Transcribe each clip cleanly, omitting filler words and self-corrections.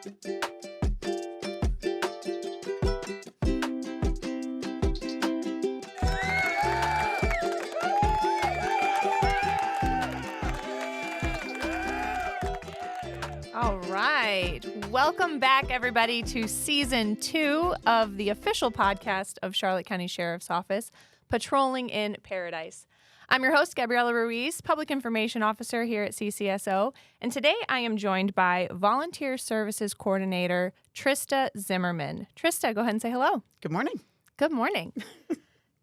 All right. Welcome back, everybody, to Season 2 of the official podcast of Charlotte County Sheriff's Office, Patrolling in Paradise. I'm your host, Gabriella Ruiz, Public Information Officer here at CCSO, and today I am joined by Volunteer Services Coordinator Trista Zimmerman. Trista, go ahead and say hello. Good morning. Good morning.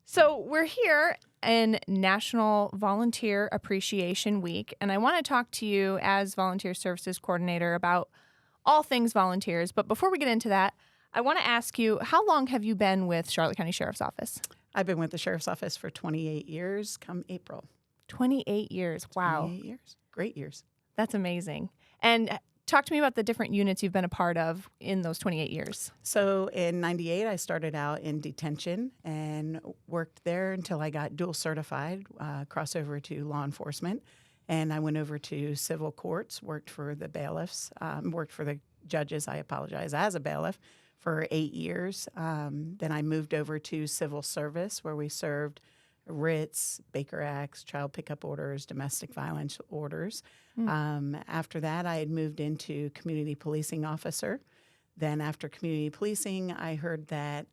So we're here in National Volunteer Appreciation Week, and I want to talk to you as Volunteer Services Coordinator about all things volunteers. But before we get into that, I want to ask you, how long have you been with Charlotte County Sheriff's Office? I've been with the Sheriff's Office for 28 years come April. 28 years. Wow. 28 years. Great years. That's amazing. And talk to me about the different units you've been a part of in those 28 years. So in 98, I started out in detention and worked there until I got dual certified, crossover to law enforcement. And I went over to civil courts, worked for the bailiffs, worked for the judges, as a bailiff for 8 years. Then I moved over to civil service where we served writs, Baker Acts, child pickup orders, domestic violence orders. After that, I had moved into community policing officer. Then after community policing, I heard that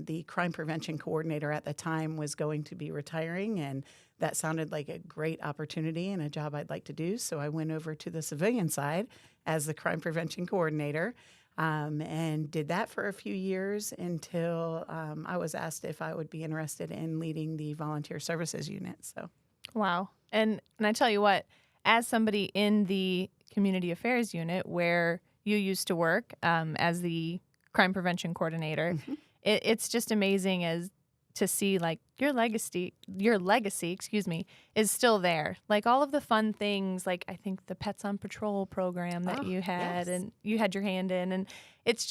the crime prevention coordinator at the time was going to be retiring, and that sounded like a great opportunity and a job I'd like to do. So I went over to the civilian side as the crime prevention coordinator. And did that for a few years until I was asked if I would be interested in leading the volunteer services unit. So, wow. And I tell you what, as somebody in the community affairs unit where you used to work as the crime prevention coordinator, it's just amazing as to see like your legacy, is still there. Like all of the fun things, like I think the Pets on Patrol program that you had and you had your hand in, and it's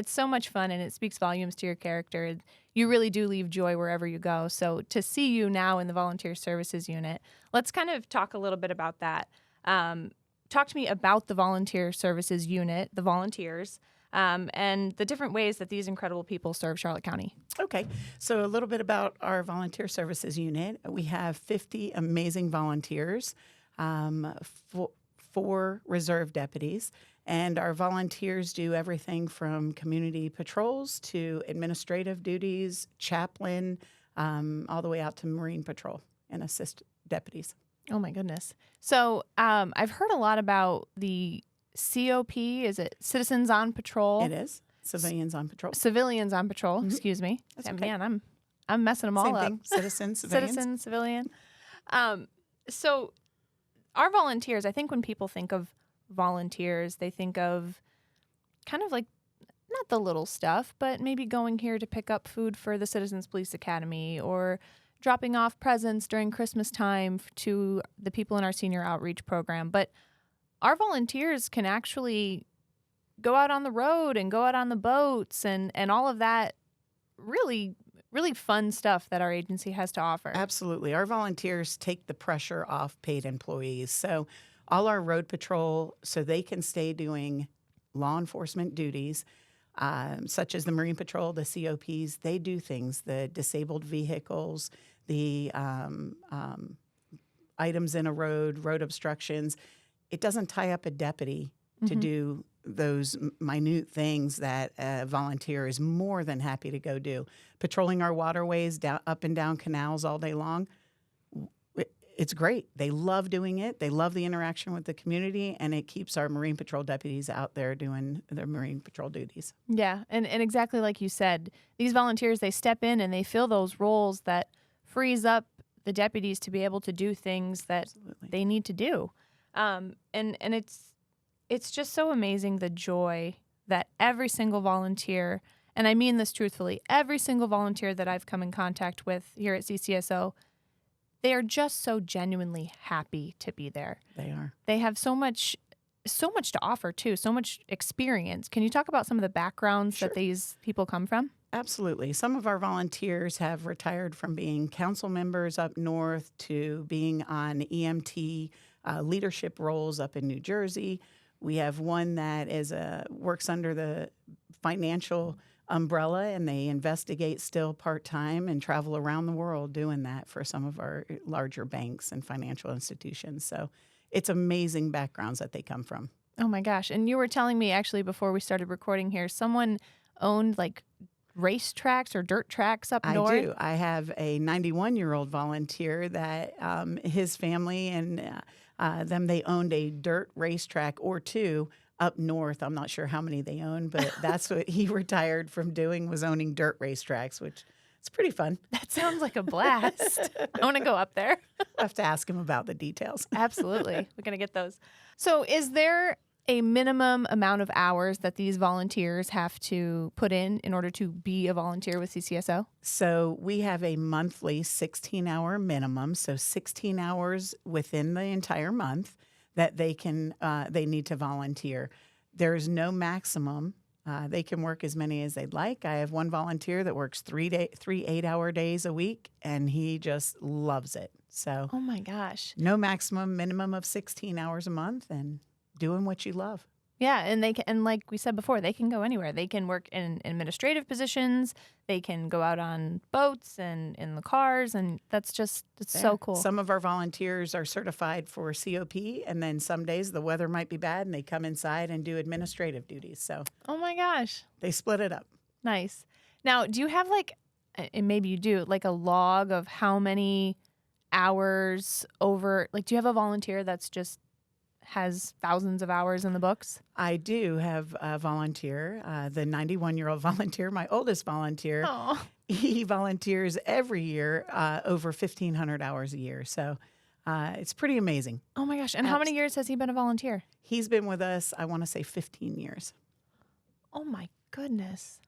so much fun and it speaks volumes to your character. You really do leave joy wherever you go. So to see you now in the volunteer services unit, let's kind of talk a little bit about that. Talk to me about the volunteer services unit, the volunteers, and the different ways that these incredible people serve Charlotte County. Okay, so a little bit about our volunteer services unit. We have 50 amazing volunteers, 4 reserve deputies, and our volunteers do everything from community patrols to administrative duties, chaplain, all the way out to Marine Patrol and assist deputies. Oh, my goodness. So I've heard a lot about the COP. Is it Citizens on Patrol? It is. Civilians on Patrol. Civilians on Patrol, excuse me. That's okay. Man, I'm messing them all Same up. thing. Citizens, civilians. Citizen, civilian. So our volunteers, I think when people think of volunteers, they think of kind of like not the little stuff, but maybe going here to pick up food for the Citizens Police Academy or dropping off presents during Christmas time to the people in our senior outreach program. But our volunteers can actually go out on the road and go out on the boats and all of that really, really fun stuff that our agency has to offer. Absolutely. Our volunteers take the pressure off paid employees. So all our road patrol, so they can stay doing law enforcement duties, such as the Marine Patrol, the COPs, they do things, the disabled vehicles, the items in a road obstructions. It doesn't tie up a deputy to do those minute things that a volunteer is more than happy to go do. Patrolling our waterways up and down canals all day long, it's great. They love doing it. They love the interaction with the community, and it keeps our Marine Patrol deputies out there doing their Marine Patrol duties. Yeah, and exactly like you said, these volunteers, they step in and they fill those roles that frees up the deputies to be able to do things that they need to do. And it's just so amazing the joy that every single volunteer, and I mean this truthfully, every single volunteer that I've come in contact with here at CCSO, they are just so genuinely happy to be there. They are. They have so much to offer too, so much experience. Can you talk about some of the backgrounds that these people come from? Absolutely. Some of our volunteers have retired from being council members up north to being on EMT leadership roles up in New Jersey. We have one that works under the financial umbrella, and they investigate still part-time and travel around the world doing that for some of our larger banks and financial institutions. So it's amazing backgrounds that they come from. Oh my gosh. And you were telling me actually before we started recording here, someone owned like race tracks or dirt tracks up north. I do. I have a 91-year-old volunteer that his family and they owned a dirt racetrack or two up north. I'm not sure how many they own, but that's what he retired from doing, was owning dirt racetracks, which is pretty fun. That sounds like a blast. I want to go up there. I'll have to ask him about the details. Absolutely. We're going to get those. So is there a minimum amount of hours that these volunteers have to put in order to be a volunteer with CCSO? So we have a monthly 16-hour minimum, so 16 hours within the entire month that they need to volunteer. There's no maximum. They can work as many as they'd like. I have one volunteer that works three 8-hour days a week, and he just loves it. So, oh my gosh, no maximum, minimum of 16 hours a month, and doing what you love. Yeah, and and like we said before, they can go anywhere. They can work in administrative positions. They can go out on boats and in the cars, and it's so cool. Some of our volunteers are certified for COP, and then some days the weather might be bad, and they come inside and do administrative duties. So, oh my gosh, they split it up. Nice. Now, do you have and maybe you do, like a log of how many hours over? Like, do you have a volunteer that's just has thousands of hours in the books? I do have a volunteer, the 91-year-old volunteer, my oldest volunteer. Aww. He volunteers every year over 1,500 hours a year. So it's pretty amazing. Oh my gosh. And how many years has he been a volunteer? He's been with us, I want to say 15 years. Oh my goodness.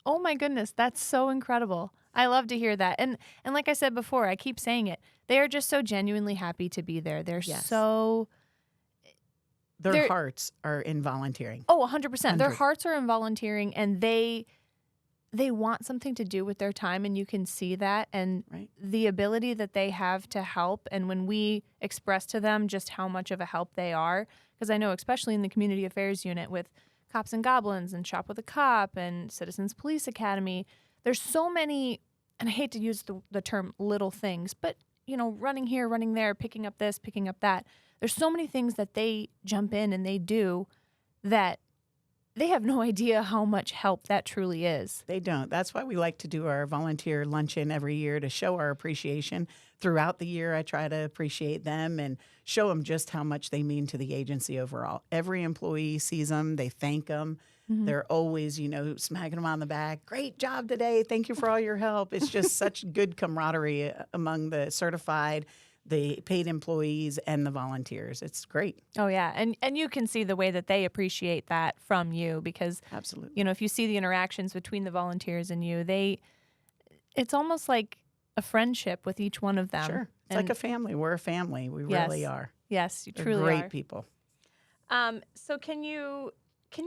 Oh my goodness. That's so incredible. I love to hear that. And like I said before, I keep saying it, they are just so genuinely happy to be there. They're so... Their hearts are in volunteering. Oh, 100%. Their hearts are in volunteering, and they want something to do with their time, and you can see that. And the ability that they have to help, and when we express to them just how much of a help they are, because I know especially in the community affairs unit with Cops and Goblins and Shop with a Cop and Citizens Police Academy, there's so many, and I hate to use the term little things, but, running here, running there, picking up this, picking up that. There's so many things that they jump in and they do that they have no idea how much help that truly is. They don't. That's why we like to do our volunteer luncheon every year to show our appreciation. Throughout the year, I try to appreciate them and show them just how much they mean to the agency overall. Every employee sees them. They thank them. Mm-hmm. They're always, smacking them on the back. Great job today. Thank you for all your help. It's just such good camaraderie among the certified, the paid employees, and the volunteers. It's great. Oh, yeah. And you can see the way that they appreciate that from you because, absolutely, if you see the interactions between the volunteers and you, it's almost like a friendship with each one of them. Sure. It's like a family. We're a family. We really are. Yes, you They're truly great are. people. So can you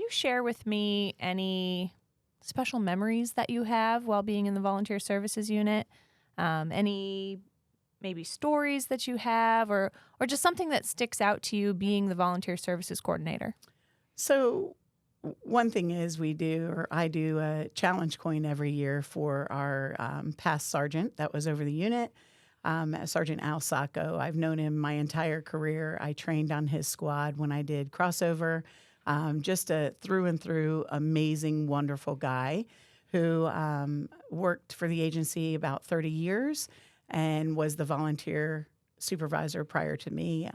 share with me any special memories that you have while being in the volunteer services unit? Any maybe stories that you have or just something that sticks out to you being the volunteer services coordinator? So one thing is I do a challenge coin every year for our past sergeant that was over the unit, Sergeant Al Sacco. I've known him my entire career. I trained on his squad when I did crossover. Just a through and through amazing, wonderful guy who worked for the agency about 30 years and was the volunteer supervisor prior to me.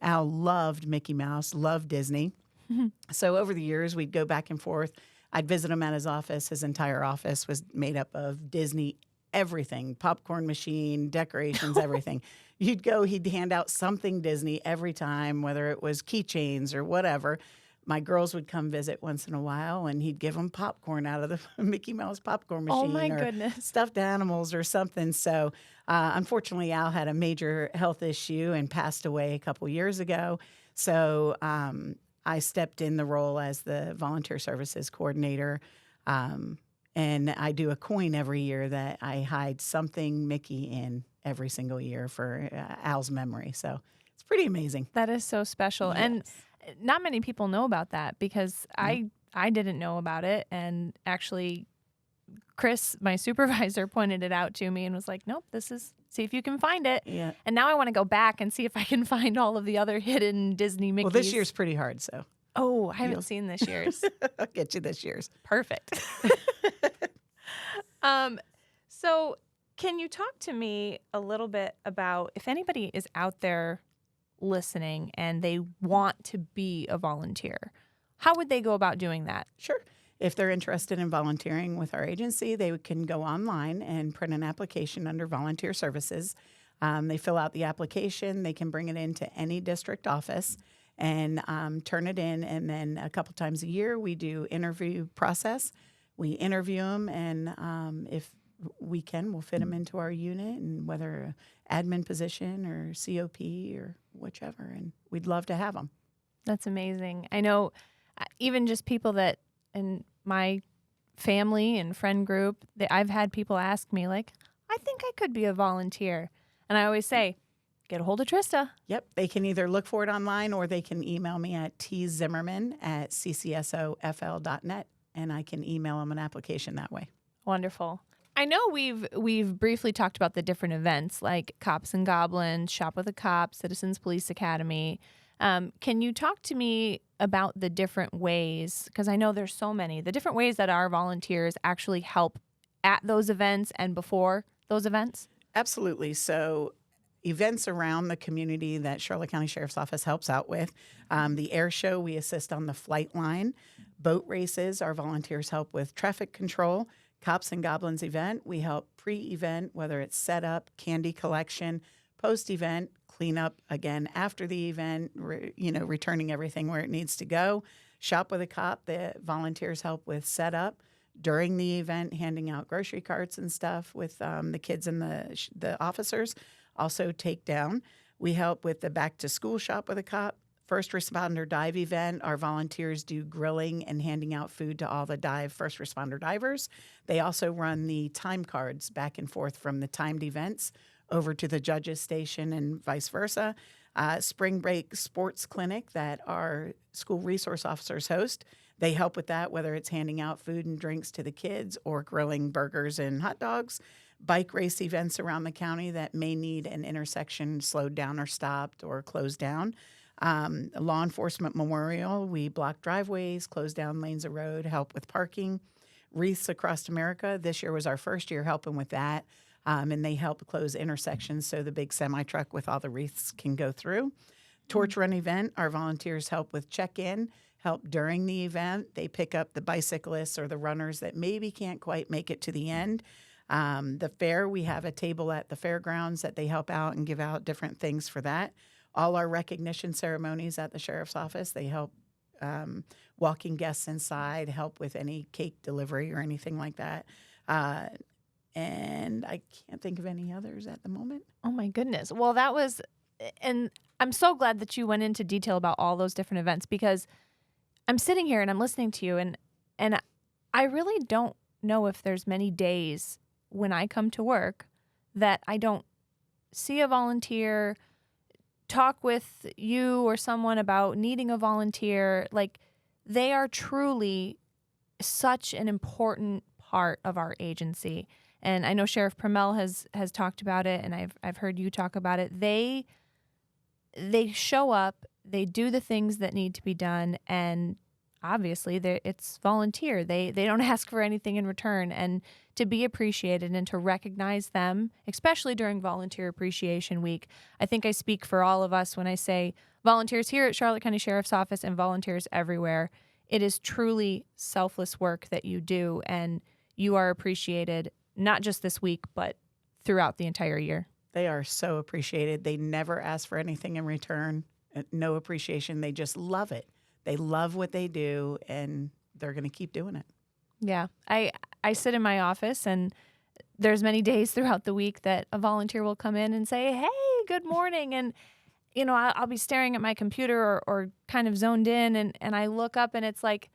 Al loved Mickey Mouse, loved Disney. Mm-hmm. So over the years, we'd go back and forth. I'd visit him at his office. His entire office was made up of Disney everything, popcorn machine, decorations, everything. You'd go, he'd hand out something Disney every time, whether it was keychains or whatever. My girls would come visit once in a while, and he'd give them popcorn out of the Mickey Mouse popcorn machine. Oh, my goodness. Stuffed animals or something. So unfortunately, Al had a major health issue and passed away a couple years ago. So I stepped in the role as the volunteer services coordinator, and I do a coin every year that I hide something Mickey in every single year for Al's memory. So it's pretty amazing. That is so special. Yes. And not many people know about that because I didn't know about it. And actually, Chris, my supervisor, pointed it out to me and was like, nope, see if you can find it. Yeah. And now I want to go back and see if I can find all of the other hidden Disney Mickeys. Well, this year's pretty hard, so. Oh, I haven't seen this year's. I'll get you this year's. Perfect. So can you talk to me a little bit about if anybody is out there listening and they want to be a volunteer, how would they go about doing that? Sure. If they're interested in volunteering with our agency, they can go online and print an application under volunteer services. They fill out the application. They can bring it into any district office and turn it in. And then a couple times a year, we do interview process. We interview them, and if we can, we'll fit them into our unit, and whether admin position or COP or whichever. And we'd love to have them. That's amazing. I know even just people that in my family and friend group, I've had people ask me, like, I think I could be a volunteer. And I always say, get a hold of Trista. Yep. They can either look for it online or they can email me at tzimmerman@ccsofl.net, and I can email them an application that way. Wonderful. I know we've briefly talked about the different events like Cops and Goblins, Shop with a Cop, Citizens Police Academy. Can you talk to me about the different ways, because I know there's so many, the different ways that our volunteers actually help at those events and before those events? Absolutely. So events around the community that Charlotte County Sheriff's Office helps out with. The air show, we assist on the flight line. Boat races, our volunteers help with traffic control. Cops and Goblins event, we help pre-event, whether it's setup, candy collection, post-event, cleanup again after the event, returning everything where it needs to go. Shop with a Cop, the volunteers help with setup during the event, handing out grocery carts and stuff with the kids and the officers. Also take down. We help with the back to school Shop with a Cop. First responder dive event, our volunteers do grilling and handing out food to all the first responder divers. They also run the time cards back and forth from the timed events over to the judges station and vice versa. Spring break sports clinic that our school resource officers host. They help with that, whether it's handing out food and drinks to the kids or grilling burgers and hot dogs. Bike race events around the county that may need an intersection slowed down or stopped or closed down. Law enforcement memorial, we block driveways, close down lanes of road, help with parking. Wreaths Across America, this year was our first year helping with that, and they help close intersections so the big semi-truck with all the wreaths can go through. Torch Run event, our volunteers help with check-in, help during the event. They pick up the bicyclists or the runners that maybe can't quite make it to the end. The fair, we have a table at the fairgrounds that they help out and give out different things for that. All our recognition ceremonies at the sheriff's office, they help walking guests inside, help with any cake delivery or anything like that. And I can't think of any others at the moment. Oh, my goodness. Well, and I'm so glad that you went into detail about all those different events, because I'm sitting here and I'm listening to you, and I really don't know if there's many days when I come to work that I don't see a volunteer, talk with you or someone about needing a volunteer. Like, they are truly such an important part of our agency. And I know Sheriff Permel has talked about it, and I've heard you talk about it. They show up, they do the things that need to be done, and obviously it's volunteer. They don't ask for anything in return, and to be appreciated and to recognize them, especially during Volunteer Appreciation Week. I think I speak for all of us when I say volunteers here at Charlotte County Sheriff's Office and volunteers everywhere. It is truly selfless work that you do, and you are appreciated not just this week, but throughout the entire year. They are so appreciated. They never ask for anything in return. No appreciation. They just love it. They love what they do, and they're going to keep doing it. Yeah. I sit in my office, and there's many days throughout the week that a volunteer will come in and say, hey, good morning. And, I'll be staring at my computer or kind of zoned in, and I look up and it's like,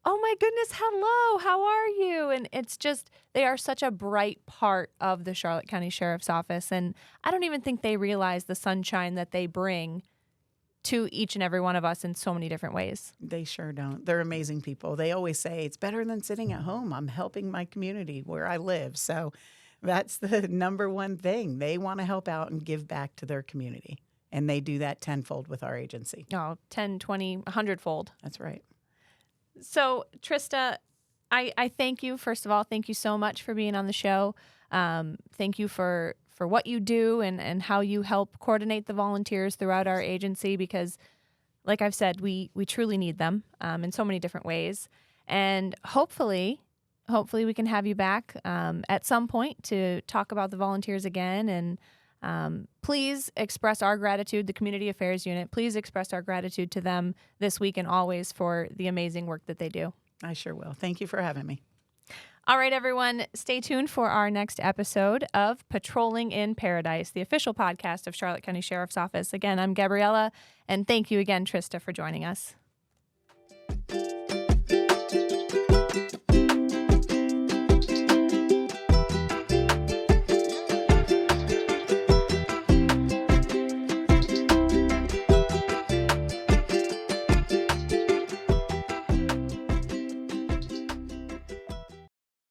oh my goodness, hello, how are you? And it's just, they are such a bright part of the Charlotte County Sheriff's Office. And I don't even think they realize the sunshine that they bring to each and every one of us in so many different ways. They sure don't. They're amazing people. They always say, it's better than sitting at home. I'm helping my community where I live. So that's the number one thing. They want to help out and give back to their community. And they do that tenfold with our agency. Oh, 10, 20, 100-fold. That's right. So, Trista, I thank you. First of all, thank you so much for being on the show. Thank you for what you do and how you help coordinate the volunteers throughout our agency, because, like I've said, we truly need them in so many different ways. And hopefully we can have you back at some point to talk about the volunteers again. And please express our gratitude, the Community Affairs Unit. Please express our gratitude to them this week and always for the amazing work that they do. I sure will. Thank you for having me. All right, everyone, stay tuned for our next episode of Patrolling in Paradise, the official podcast of Charlotte County Sheriff's Office. Again, I'm Gabriella, and thank you again, Trista, for joining us.